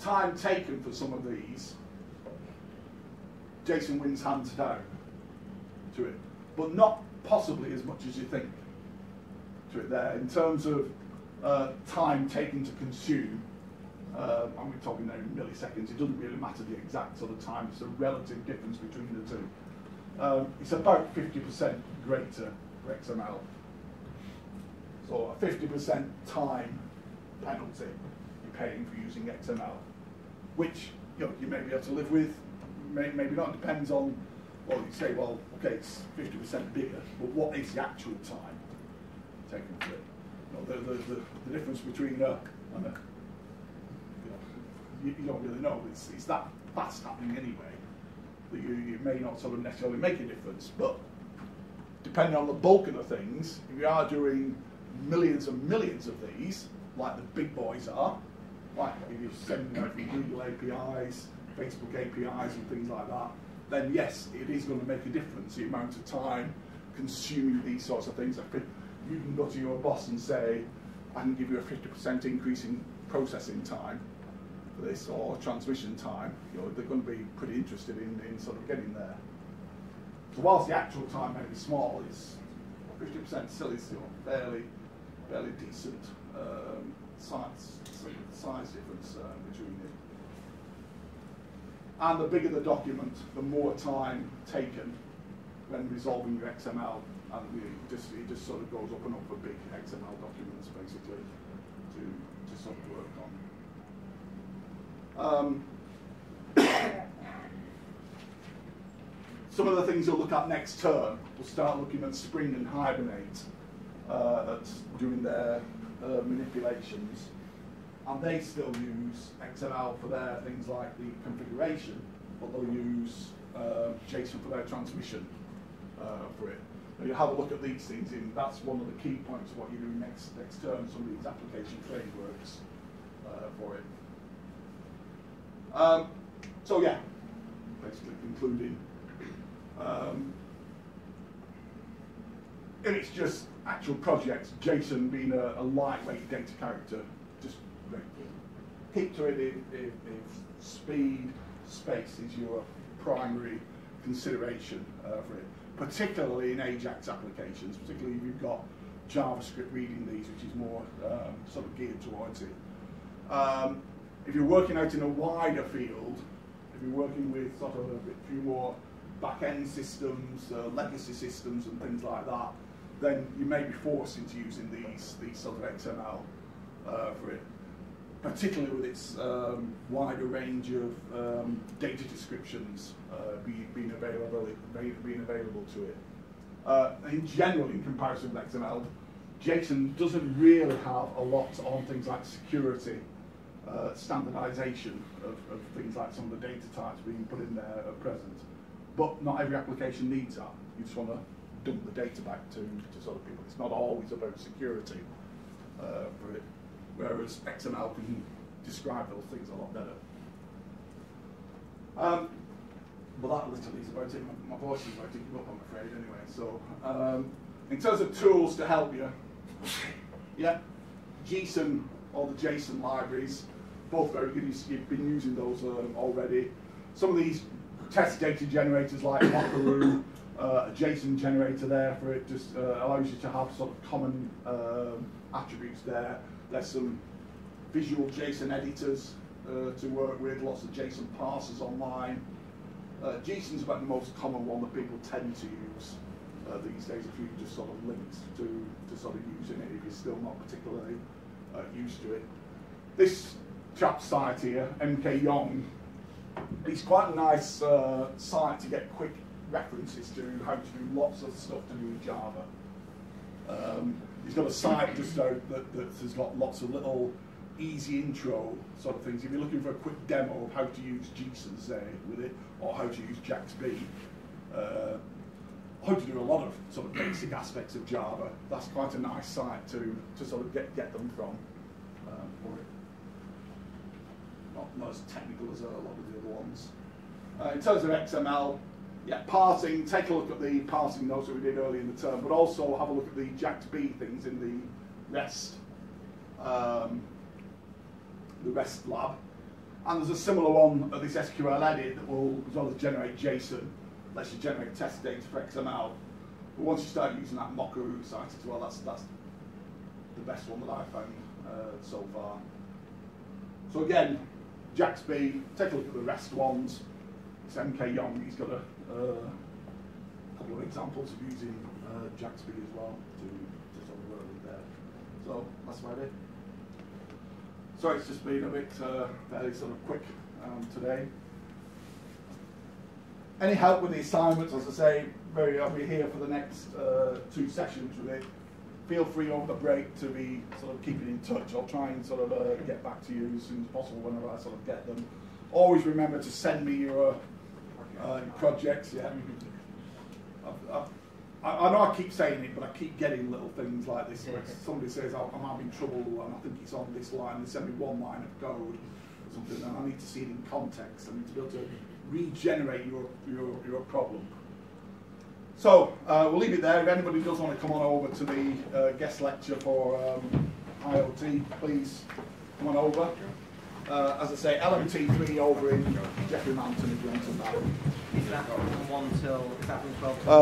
time taken for some of these, JSON wins hands down to it, but not possibly as much as you think to it there. In terms of time taken to consume, and we're talking there in milliseconds, it doesn't really matter the exact sort of time, it's a relative difference between the two. It's about 50% greater for XML. So a 50% time penalty you're paying for using XML, which you may be able to live with, maybe not. Depends on, well, you say, well, okay, it's 50% bigger, but what is the actual time taken for it? The difference between a and a, you don't really know. It's that fast happening anyway that you may not sort of necessarily make a difference, but depending on the bulk of the things, if you are doing millions and millions of these, like the big boys are, like if you're sending out from Google APIs, Facebook APIs and things like that, then yes, it is going to make a difference, the amount of time consuming these sorts of things. You can go to your boss and say, I can give you a 50% increase in processing time for this, or transmission time. They're going to be pretty interested in sort of getting there. So whilst the actual time may be small, it's 50% still is fairly decent size difference between it. And the bigger the document, the more time taken when resolving your XML, and it just sort of goes up and up for big XML documents, basically, to sort of work on. Some of the things you'll look at next term, we'll start looking at Spring and Hibernate at doing their manipulations. And they still use XML for their things like the configuration, but they'll use JSON for their transmission for it. Now you have a look at these things, and that's one of the key points of what you do next term, some of these application frameworks for it. So yeah, basically concluding. If it's just actual projects, JSON being a lightweight data character, just great. Keep to it if speed, space is your primary consideration for it, particularly in AJAX applications, particularly if you've got JavaScript reading these, which is more sort of geared towards it. If you're working out in a wider field, if you're working with sort of a few more back-end systems, legacy systems and things like that, then you may be forced into using these sort of XML for it, particularly with its wider range of data descriptions being available to it. In general, in comparison with XML, JSON doesn't really have a lot on things like security, standardization of things like some of the data types being put in there at present. But not every application needs that. You just want to dump the data back to sort of people. It's not always about security for it, whereas XML can describe those things a lot better. But that literally is about it. My voice is about to give up, I'm afraid, anyway. So in terms of tools to help you, yeah, JSON or the JSON libraries, both very good. You've been using those already. Some of these test data generators like Mockaroo, a JSON generator there for it just allows you to have sort of common attributes there. There's some visual JSON editors to work with, lots of JSON parsers online. JSON's about the most common one that people tend to use these days, if you just sort of linked to sort of using it if you're still not particularly used to it. This chap's site here, MK Yong, it's quite a nice site to get quick references to how to do lots of stuff to do with Java. He's got a site just out that has got lots of little easy intro sort of things. If you're looking for a quick demo of how to use JSON, say, with it, or how to use JAX-B, how to do a lot of sort of basic aspects of Java, that's quite a nice site to sort of get them from for it. Not as technical as a lot of the other ones. In terms of XML, yeah, parsing, take a look at the parsing notes that we did earlier in the term, but also have a look at the JAX-B things in the REST lab. And there's a similar one of this SQL edit that will, as well as generate JSON, lets you generate test data for XML. But once you start using that mocker site as well, that's the best one that I've found so far. So again, Jaxby, take a look at the REST ones. It's MK Young, he's got a couple of examples of using Jaxby as well to sort of work with there. So that's about it. Sorry, it's just been a bit fairly sort of quick today. Any help with the assignments, as I say, I'll be here for the next 2 sessions with it. Feel free over the break to be sort of keeping in touch. I'll try and sort of get back to you as soon as possible whenever I sort of get them. Always remember to send me your projects. Yeah. I know I keep saying it, but I keep getting little things like this where somebody says, oh, I'm having trouble and I think it's on this line. They send me one line of code or something, and I need to see it in context. I need to be able to regenerate your problem. So we'll leave it there. If anybody does want to come on over to the guest lecture for IoT, please come on over. As I say, LMT3 over in Jeffrey Mountain if you want to know. Is that from 1 till, is that from 12 till